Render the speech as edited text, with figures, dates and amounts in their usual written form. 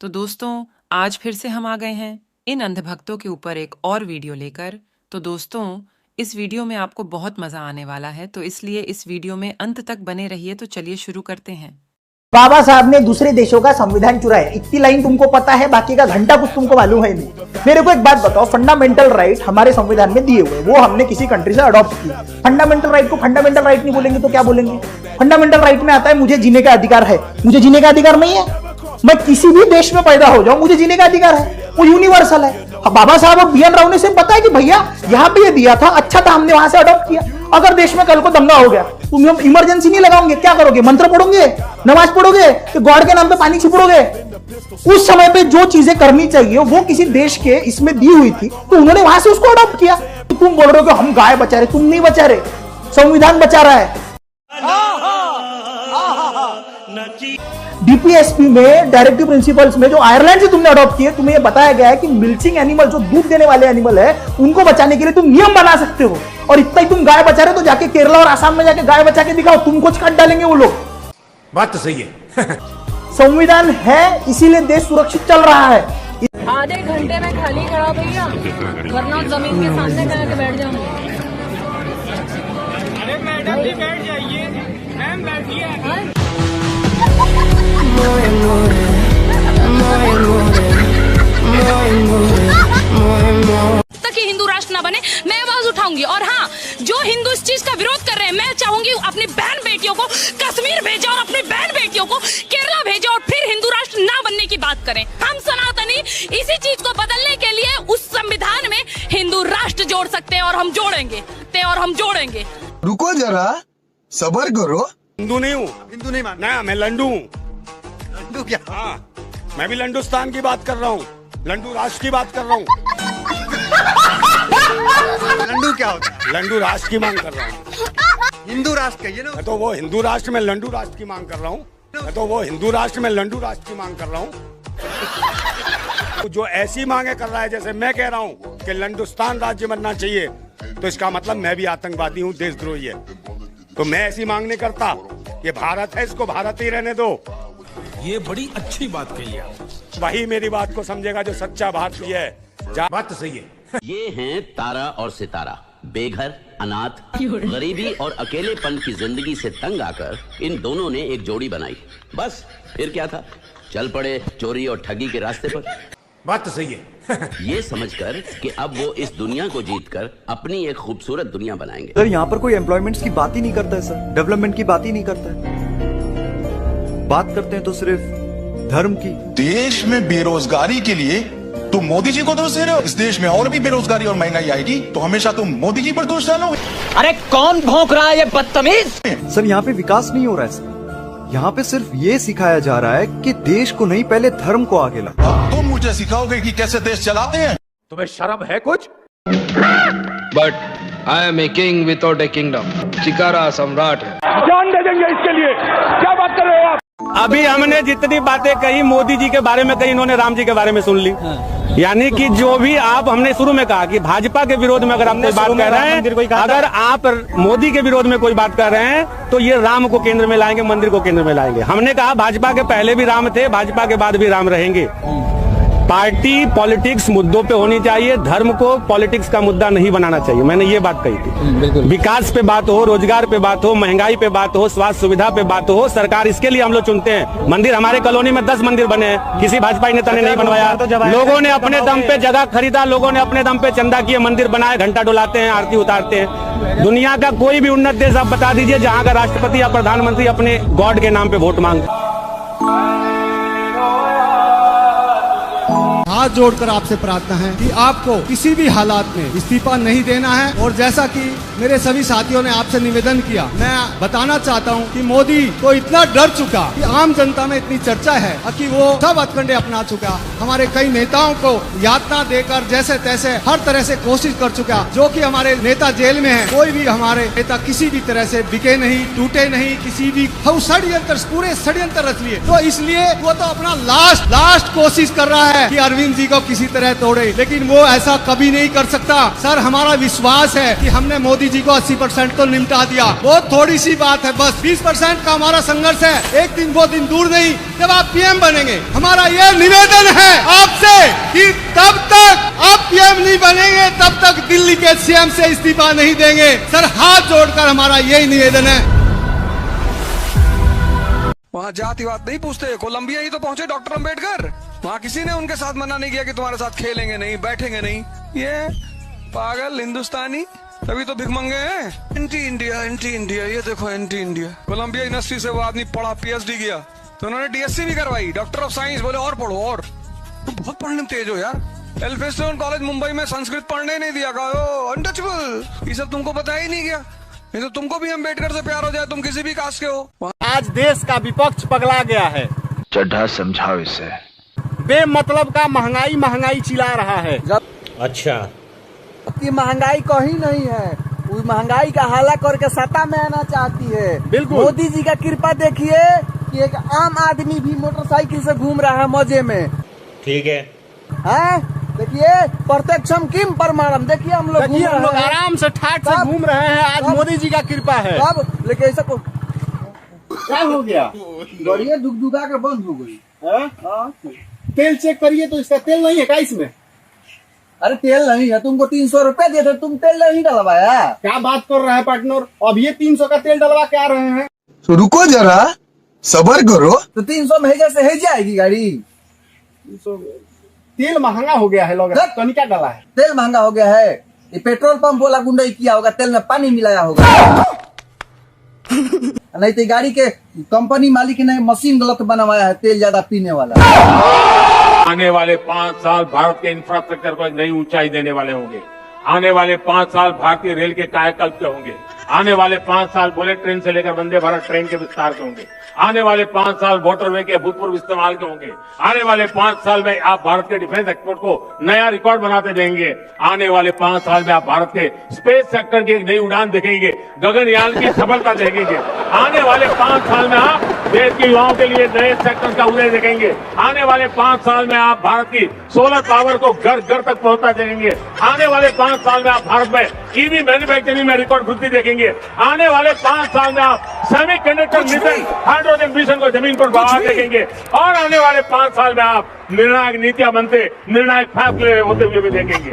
तो दोस्तों आज फिर से हम आ गए हैं इन अंधभक्तों के ऊपर एक और वीडियो लेकर। तो दोस्तों इस वीडियो में आपको बहुत मजा आने वाला है, तो इसलिए इस वीडियो में अंत तक बने रहिए। तो चलिए शुरू करते हैं। बाबा साहब ने दूसरे देशों का संविधान चुराया, इतनी लाइन तुमको पता है, बाकी का घंटा कुछ तुमको मालूम है नहीं। मेरे को एक बात बताओ, फंडामेंटल राइट हमारे संविधान में दिए हुए, वो हमने किसी कंट्री से अडॉप्ट किया। फंडामेंटल राइट को फंडामेंटल राइट नहीं बोलेंगे तो क्या बोलेंगे? फंडामेंटल राइट में आता है मुझे जीने का अधिकार है। मुझे जीने का अधिकार नहीं है? मैं किसी भी देश में पैदा हो जाऊं, मुझे जीने का अधिकार है, वो यूनिवर्सल है। बाबा साहब और BN राव ने सिर्फ बताया कि भैया यहाँ पे ये दिया था, अच्छा था, हमने वहां से अडॉप्ट किया। अगर देश में कल को दंगा हो गया, तुम इमरजेंसी नहीं लगाओगे, क्या करोगे? मंत्र पढ़ोगे, नमाज पढ़ोगे, कि गॉड के नाम पे पानी छिपड़ोगे? उस समय पे जो चीजें करनी चाहिए वो किसी देश के इसमें दी हुई थी, तो उन्होंने वहां से उसको अडॉप्ट किया। तो तुम बोल रहे हो कि हम गाय बचा रहे, तुम नहीं बचा रहे, संविधान बचा रहा है। DPSP में डायरेक्टिव प्रिंसिपल्स में जो आयरलैंड से तुमने अडॉप्ट किए, तुम्हें यह बताया गया है कि मिल्चिंग एनिमल, जो दूध देने वाले एनिमल है, उनको बचाने के लिए तुम नियम बना सकते हो। और इतना ही तुम गाय बचा रहे हो, तो जाके केरला और आसाम में जाके गाय बचा के दिखाओ, तुमको काट डालेंगे वो लोग। बात तो सही है। संविधान है, इसीलिए देश सुरक्षित चल रहा है। आधे घंटे में खाली खड़ा भैया, वरना जमीन के सामने जाके बैठ जाऊंगी। अरे मैडम जी बैठ जाइए, मैम बैठिए। तक कि हिंदू राष्ट्र ना बने, मैं आवाज उठाऊंगी। और हाँ, जो हिंदू इस चीज का विरोध कर रहे हैं, मैं चाहूंगी अपनी बहन बेटियों को कश्मीर भेजे और अपनी बहन बेटियों को केरला भेजे और फिर हिंदू राष्ट्र ना बनने की बात करें। हम सनातनी इसी चीज को बदलने के लिए उस संविधान में हिंदू राष्ट्र जोड़ सकते हैं, और हम जोड़ेंगे। रुको जरा, सब्र करो। हिंदू नहीं हूँ, हिंदू नहीं मानना, मैं लंडू हूँ। लंडू क्या? हाँ, मैं भी लंडुस्तान की बात कर रहा हूँ, लंडू राष्ट्र की बात कर रहा हूँ। लंडू क्या होता है? लंडू राष्ट्र की मांग कर रहा हूँ। हिंदू राष्ट्र कहिए ना। मैं तो वो हिंदू राष्ट्र में लंडू राष्ट्र की मांग कर रहा हूँ। मैं तो वो हिंदू राष्ट्र में लंडू राष्ट्र की मांग कर रहा हूँ। जो ऐसी मांगे कर रहा है, जैसे मैं कह रहा हूँ कि लंडुस्तान राज्य बनना चाहिए, तो इसका मतलब मैं भी आतंकवादी हूँ, देशद्रोही है। तो मैं ऐसी मांग नहीं करता। ये भारत है, इसको भारत ही रहने दो। ये बड़ी अच्छी बात कही है। वही मेरी बात को समझेगा जो सच्चा भारतीय है। बात तो सही है। ये हैं तारा और सितारा, बेघर, अनाथ, गरीबी और अकेलेपन की जिंदगी से तंग आकर इन दोनों ने एक जोड़ी बनाई। बस फिर क्या था, चल पड़े चोरी और ठगी के रास्ते पर। बात तो सही है। ये समझकर कि अब वो इस दुनिया को जीतकर अपनी एक खूबसूरत दुनिया बनाएंगे। सर यहाँ पर कोई एम्प्लॉयमेंट्स की बात ही नहीं करता है सर, डेवलपमेंट की बात ही नहीं करता है। बात करते हैं तो सिर्फ धर्म की। देश में बेरोजगारी के लिए तुम मोदी जी को दोष दे रहे हो। इस देश में और भी बेरोजगारी और महंगाई आएगी तो हमेशा तुम मोदी जी पर दोष डालोगे। अरे कौन भौंक रहा है ये बदतमीज? सर यहाँ पे विकास नहीं हो रहा है सर, यहाँ पे सिर्फ ये सिखाया जा रहा है कि देश को नहीं, पहले धर्म को आगे ला। तुम मुझे सिखाओगे कि कैसे देश चलाते हैं? तुम्हें शर्म है कुछ? But I am a king without a kingdom. Chikara सम्राट है। जान दे देंगे इसके लिए। क्या बात कर रहे हो आप? अभी हमने जितनी बातें कही मोदी जी के बारे में कही, इन्होंने राम जी के बारे में सुन ली। यानी कि जो भी आप, हमने शुरू में कहा कि भाजपा के विरोध में अगर आप कोई बात कर रहे हैं, अगर आप मोदी के विरोध में कोई बात कर रहे हैं, तो ये राम को केंद्र में लाएंगे, मंदिर को केंद्र में लाएंगे। हमने कहा भाजपा के पहले भी राम थे, भाजपा के बाद भी राम रहेंगे। पार्टी पॉलिटिक्स मुद्दों पे होनी चाहिए, धर्म को पॉलिटिक्स का मुद्दा नहीं बनाना चाहिए। मैंने ये बात कही थी। विकास पे बात हो, रोजगार पे बात हो, महंगाई पे बात हो, स्वास्थ्य सुविधा पे बात हो, सरकार इसके लिए हम लोग चुनते हैं। मंदिर हमारे कॉलोनी में 10 मंदिर बने हैं, किसी भाजपा नेता ने नहीं बनवाया। लोगों ने अपने दम पे जगह खरीदा, लोगों ने अपने दम पे चंदा किए, मंदिर बनाए, घंटा डुलाते हैं, आरती उतारते हैं। दुनिया का कोई भी उन्नत देश आप बता दीजिए जहाँ का राष्ट्रपति या प्रधानमंत्री अपने गॉड के नाम पे वोट मांगते। हाथ जोड़कर आपसे प्रार्थना है कि आपको किसी भी हालात में इस्तीफा नहीं देना है। और जैसा कि मेरे सभी साथियों ने आपसे निवेदन किया, मैं बताना चाहता हूं कि मोदी को इतना डर चुका कि आम जनता में इतनी चर्चा है कि वो सब हथकंडे अपना चुका। हमारे कई नेताओं को यातना देकर जैसे तैसे हर तरह से कोशिश कर चुका, जो कि हमारे नेता जेल में है। कोई भी हमारे नेता किसी भी तरह से बिके नहीं, टूटे नहीं, किसी भी षड्यंत्र, पूरे षड्यंत्र रच लिए। तो इसलिए वो तो अपना लास्ट कोशिश कर रहा है कि अरविंद जी को किसी तरह तोड़े, लेकिन वो ऐसा कभी नहीं कर सकता। सर, हमारा विश्वास है कि हमने मोदी मोदी जी को 80% तो निपटा दिया। बहुत थोड़ी सी बात है, बस 20% का हमारा संघर्ष है। एक दिन वो दिन दूर नहीं जब आप पीएम बनेंगे। हमारा ये निवेदन है आपसे कि तब तक आप पीएम नहीं बनेंगे तब तक दिल्ली के सीएम से इस्तीफा नहीं देंगे। सर, हाथ जोड़कर हमारा यही निवेदन है। वहाँ जातिवाद नहीं पूछते, कोलंबिया ही तो पहुंचे डॉक्टर अंबेडकर, वहाँ किसी ने उनके साथ मना नहीं किया कि तुम्हारे साथ खेलेंगे नहीं, बैठेंगे नहीं। ये पागल हिंदुस्तानी तभी तो भिखमंगे हैं। एंटी इंडिया, एंटी इंडिया, ये देखो एंटी इंडिया। कोलंबिया यूनिवर्सिटी से वो आदमी पढ़ा, पीएचडी किया, तो उन्होंने डीएससी भी करवाई, डॉक्टर ऑफ साइंस। बोले और पढ़ो और, तो बहुत पढ़ने में तेज हो यार। एल्फिंस्टन कॉलेज मुंबई में संस्कृत पढ़ने नहीं दिया, कहा अनटचेबल। ये सब तुमको पता ही नहीं क्या? नहीं तो तुमको भी अम्बेडकर से प्यार हो जाए, तुम किसी भी कास्ट के हो। आज देश का विपक्ष पगला गया है। चड्ढा समझाओ इसे। बेमतलब का महंगाई चिल्ला रहा है। अच्छा, कि महंगाई कहीं नहीं है, वो महंगाई का हाला करके सत्ता में आना चाहती है। बिल्कुल। मोदी जी का कृपा देखिए कि एक आम आदमी भी मोटरसाइकिल से घूम रहा है मजे में। ठीक है, देखिए प्रत्यक्षम किम परमाणम, देखिए हम लोग आराम से ठाट से घूम रहे हैं। आज मोदी जी का कृपा है। अब लेकिन ऐसा क्या हो गया? गाड़िया दुगदुगा के बंद हो गई। तेल चेक करिए तो इसका तेल नहीं है क्या इसमें? अरे तेल नहीं है, तुमको 300 रुपए देते, तुम तेल नहीं डलवाया। क्या बात कर रहे हैं पार्टनर? अब ये 300 का तेल डलवा के आ रहे हैं। तो रुको जरा, सबर करो। तो 300 में से है जाएगी गाड़ी। तेल महंगा हो गया है, लोग तो क्या डला है? तेल महंगा हो गया है, ये पेट्रोल पंप वाला गुंडाई किया होगा, तेल में पानी मिलाया होगा। नहीं तो गाड़ी के कंपनी मालिक ने मशीन गलत बनवाया है, तेल ज्यादा पीने वाला। आने वाले 5 साल भारत के इंफ्रास्ट्रक्चर को नई ऊंचाई देने वाले होंगे। आने वाले 5 साल भारतीय रेल के कायाकल्प के होंगे। आने वाले 5 साल बुलेट ट्रेन से लेकर वंदे भारत ट्रेन के विस्तार के होंगे। आने वाले 5 साल वाटरवे के अभूतपूर्व इस्तेमाल के होंगे। आने वाले 5 साल में आप भारत के डिफेंस एक्सपोर्ट को नया रिकॉर्ड बनाते देंगे। आने वाले 5 साल में आप भारत के स्पेस सेक्टर की एक नई उड़ान देखेंगे, गगनयान की सफलता देखेंगे। आने वाले 5 साल में आप देश के युवाओं के लिए नए सेक्टर का उदय देखेंगे। आने वाले 5 साल में आप भारत की सोलर पावर को घर घर तक पहुंचा देंगे। आने वाले 5 साल में आप भारत में ईवी मैन्युफैक्चरिंग में रिकॉर्ड वृद्धि देखेंगे। आने वाले 5 साल में आप सेमीकंडक्टर मिशन, हाइड्रोजन मिशन को जमीन पर बढ़ा देखेंगे। और आने वाले 5 साल में आप निर्णायक नीतियां बनते, निर्णायक फैसले होते हुए भी देखेंगे।